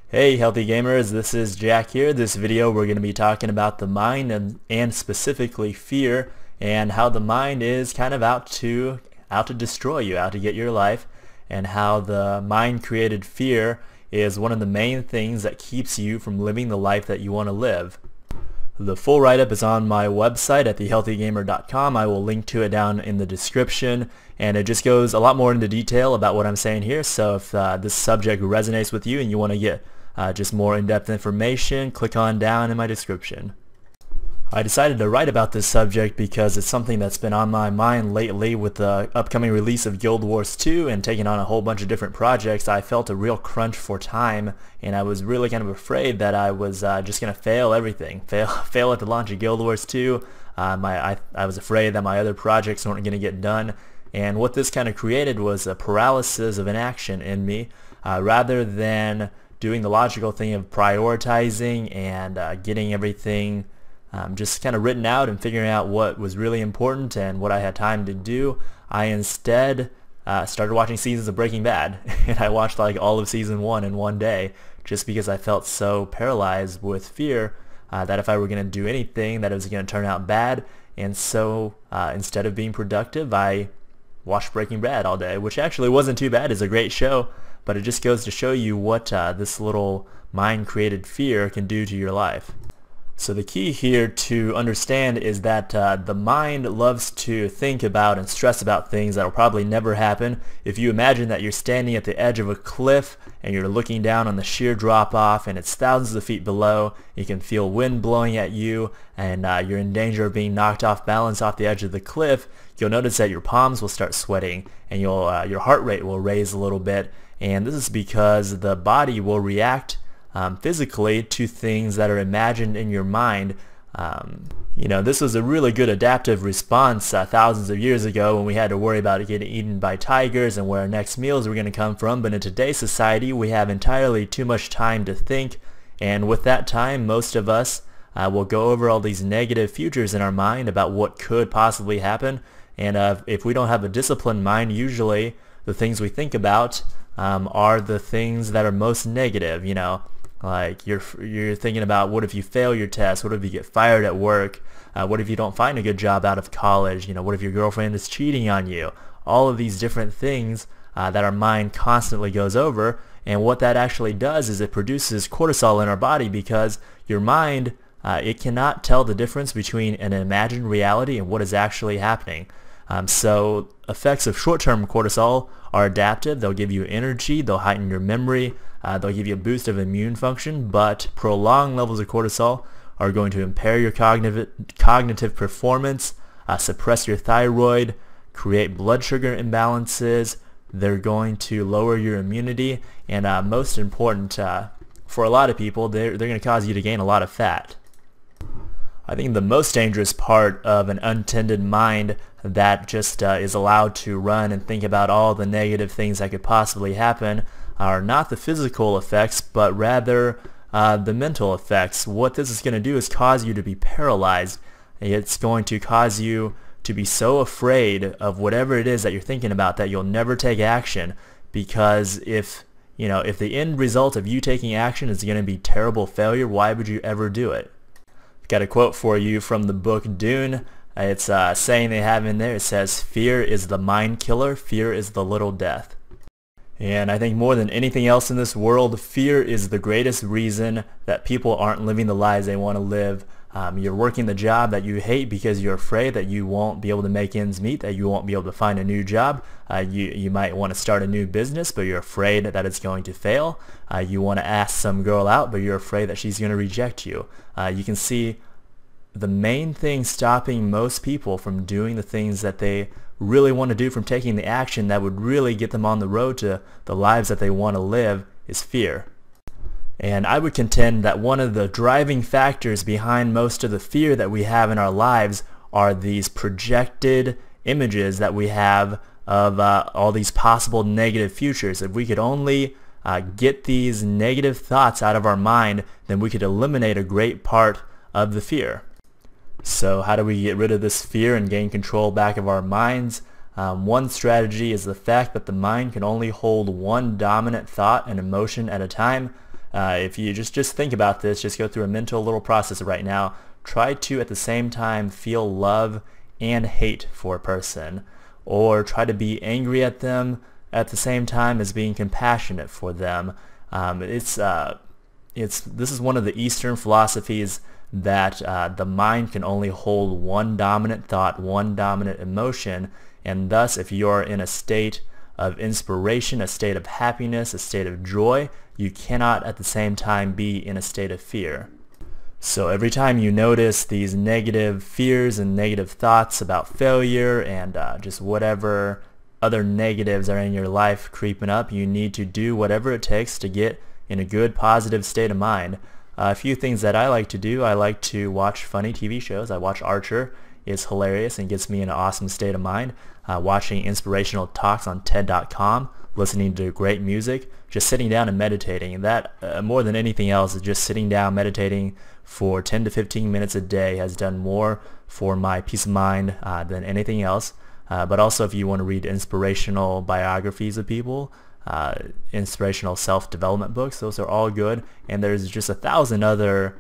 Hey healthy gamers, this is Jack here. This video we're going to be talking about the mind and specifically fear and how the mind is kind of out to destroy you, out to get your life, and how the mind created fear is one of the main things that keeps you from living the life that you want to live. The full write-up is on my website at thehealthygamer.com. I will link to it down in the description, and it just goes a lot more into detail about what I'm saying here. So if this subject resonates with you and you want to get just more in-depth information, click on down in my description. I decided to write about this subject because it's something that's been on my mind lately with the upcoming release of Guild Wars 2 and taking on a whole bunch of different projects. I felt a real crunch for time, and I was really kind of afraid that I was just going to fail everything. Fail at the launch of Guild Wars 2. I was afraid that my other projects weren't going to get done, and what this kind of created was a paralysis of inaction in me. Rather than doing the logical thing of prioritizing and getting everything just kind of written out and figuring out what was really important and what I had time to do, I instead started watching seasons of Breaking Bad. And I watched like all of season 1 in one day just because I felt so paralyzed with fear that if I were going to do anything that it was going to turn out bad. And so instead of being productive, I watched Breaking Bad all day, which actually wasn't too bad. It's a great show, but it just goes to show you what this little mind-created fear can do to your life. So the key here to understand is that the mind loves to think about and stress about things that will probably never happen. If you imagine that you're standing at the edge of a cliff and you're looking down on the sheer drop-off and it's thousands of feet below, you can feel wind blowing at you and you're in danger of being knocked off balance off the edge of the cliff, you'll notice that your palms will start sweating and your heart rate will raise a little bit. And this is because the body will react physically to things that are imagined in your mind. This was a really good adaptive response thousands of years ago when we had to worry about getting eaten by tigers and where our next meals were going to come from. But in today's society, we have entirely too much time to think, and with that time, most of us will go over all these negative futures in our mind about what could possibly happen. And if we don't have a disciplined mind, usually the things we think about are the things that are most negative. Like you're thinking about, what if you fail your test? What if you get fired at work? What if you don't find a good job out of college? What if your girlfriend is cheating on you? All of these different things that our mind constantly goes over, and what that actually does is it produces cortisol in our body because your mind, it cannot tell the difference between an imagined reality and what is actually happening. So effects of short-term cortisol are adaptive. They'll give you energy, they'll heighten your memory, they'll give you a boost of immune function, but prolonged levels of cortisol are going to impair your cognitive performance, suppress your thyroid, create blood sugar imbalances. They're going to lower your immunity, and most important, for a lot of people, they're going to cause you to gain a lot of fat. I think the most dangerous part of an untended mind that just is allowed to run and think about all the negative things that could possibly happen are not the physical effects, but rather the mental effects. What this is going to do is cause you to be paralyzed. It's going to cause you to be so afraid of whatever it is that you're thinking about that you'll never take action, because if the end result of you taking action is going to be terrible failure, why would you ever do it? Got a quote for you from the book Dune. It's a saying they have in there. It says, "Fear is the mind killer, fear is the little death." And I think more than anything else in this world, fear is the greatest reason that people aren't living the lives they want to live. You're working the job that you hate because you're afraid that you won't be able to make ends meet, that you won't be able to find a new job. You might want to start a new business, but you're afraid that it's going to fail. You want to ask some girl out, but you're afraid that she's going to reject you. You can see the main thing stopping most people from doing the things that they really want to do, from taking the action that would really get them on the road to the lives that they want to live, is fear. And I would contend that one of the driving factors behind most of the fear that we have in our lives are these projected images that we have of all these possible negative futures. If we could only get these negative thoughts out of our mind, then we could eliminate a great part of the fear. So how do we get rid of this fear and gain control back of our minds? One strategy is the fact that the mind can only hold one dominant thought and emotion at a time. If you just think about this, just go through a mental little process right now. Try to at the same time feel love and hate for a person, or try to be angry at them at the same time as being compassionate for them. This is one of the Eastern philosophies that the mind can only hold one dominant thought, one dominant emotion, and thus if you're in a state of inspiration, a state of happiness, a state of joy, you cannot at the same time be in a state of fear. So every time you notice these negative fears and negative thoughts about failure and just whatever other negatives are in your life creeping up, you need to do whatever it takes to get in a good positive state of mind. A few things that I like to do: I like to watch funny TV shows. I watch Archer. It's hilarious and gets me in an awesome state of mind. Watching inspirational talks on TED.com, listening to great music, just sitting down and meditating. That more than anything else, is just sitting down meditating for 10 to 15 minutes a day has done more for my peace of mind than anything else. But also, if you want to read inspirational biographies of people, inspirational self-development books, those are all good. And there's just 1,000 other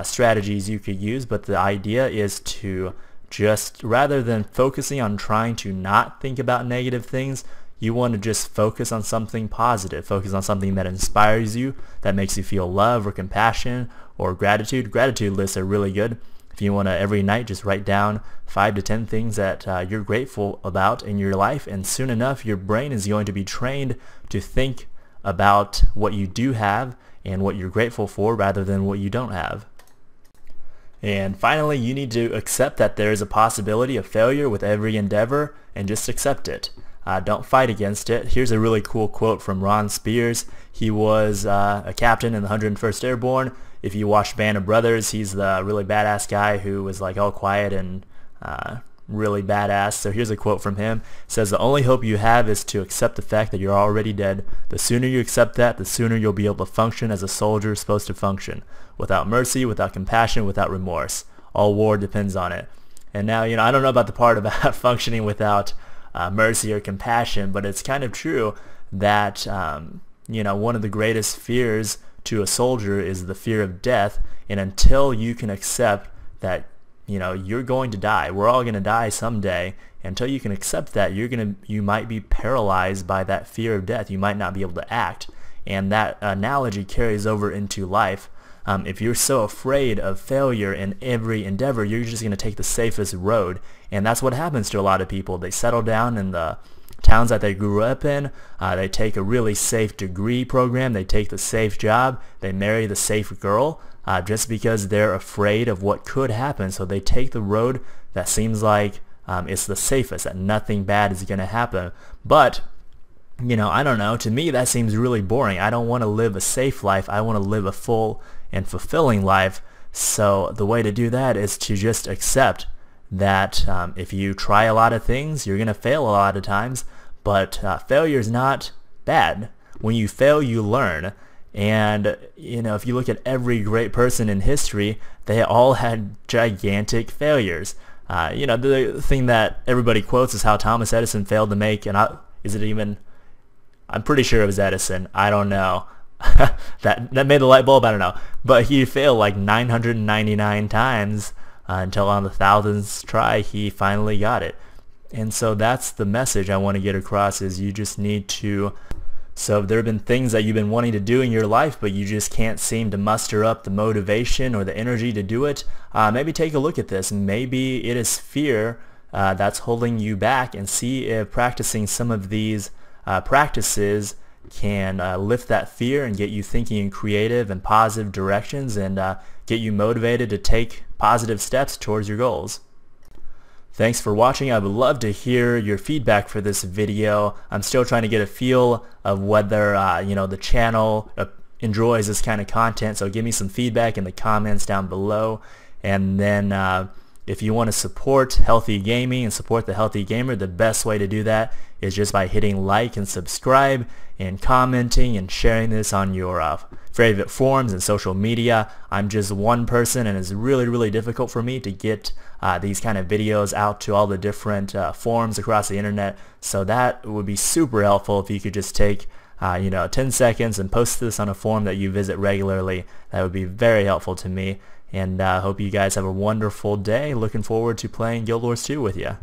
strategies you could use, but the idea is to just, rather than focusing on trying to not think about negative things, you want to just focus on something positive, focus on something that inspires you, that makes you feel love or compassion or gratitude. Gratitude lists are really good. If you want to every night just write down 5 to 10 things that you're grateful about in your life, and soon enough your brain is going to be trained to think about what you do have and what you're grateful for rather than what you don't have. And finally, you need to accept that there is a possibility of failure with every endeavor, and just accept it. Don't fight against it. Here's a really cool quote from Ron Spears. He was a captain in the 101st Airborne. If you watch Band of Brothers, he's the really badass guy who was like all quiet and really badass. So here's a quote from him. It says, "The only hope you have is to accept the fact that you're already dead. The sooner you accept that, the sooner you'll be able to function as a soldier is supposed to function. Without mercy, without compassion, without remorse. All war depends on it." And now, I don't know about the part about functioning without mercy or compassion, but it's kind of true that, one of the greatest fears to a soldier is the fear of death. And until you can accept that, you're going to die, we're all going to die someday, until you can accept that, you might be paralyzed by that fear of death. You might not be able to act. And that analogy carries over into life. If you're so afraid of failure in every endeavor, you're just going to take the safest road. And that's what happens to a lot of people. They settle down in the towns that they grew up in. They take a really safe degree program. They take the safe job. They marry the safe girl just because they're afraid of what could happen. So they take the road that seems like it's the safest, that nothing bad is going to happen. But I don't know. To me, that seems really boring. I don't want to live a safe life. I want to live a full and fulfilling life. So the way to do that is to just accept that if you try a lot of things, you're going to fail a lot of times, but failure is not bad. When you fail, you learn. And, if you look at every great person in history, they all had gigantic failures. The thing that everybody quotes is how Thomas Edison failed to make, I'm pretty sure it was Edison. I don't know. that made the light bulb. I don't know. But he failed like 999 times until on the 1000th try he finally got it. And so that's the message I want to get across, is you just need to. So if there have been things that you've been wanting to do in your life, but you just can't seem to muster up the motivation or the energy to do it, maybe take a look at this. Maybe it is fear that's holding you back, and see if practicing some of these practices can lift that fear and get you thinking in creative and positive directions, and get you motivated to take positive steps towards your goals. Thanks for watching. I would love to hear your feedback for this video. I'm still trying to get a feel of whether the channel enjoys this kind of content, so give me some feedback in the comments down below. And then if you want to support healthy gaming and support the healthy gamer, the best way to do that is just by hitting like and subscribe and commenting and sharing this on your favorite forums and social media. I'm just one person, and it's really, really difficult for me to get these kind of videos out to all the different forums across the internet. So that would be super helpful if you could just take 10 seconds and post this on a forum that you visit regularly. That would be very helpful to me. And I hope you guys have a wonderful day. Looking forward to playing Guild Wars 2 with you.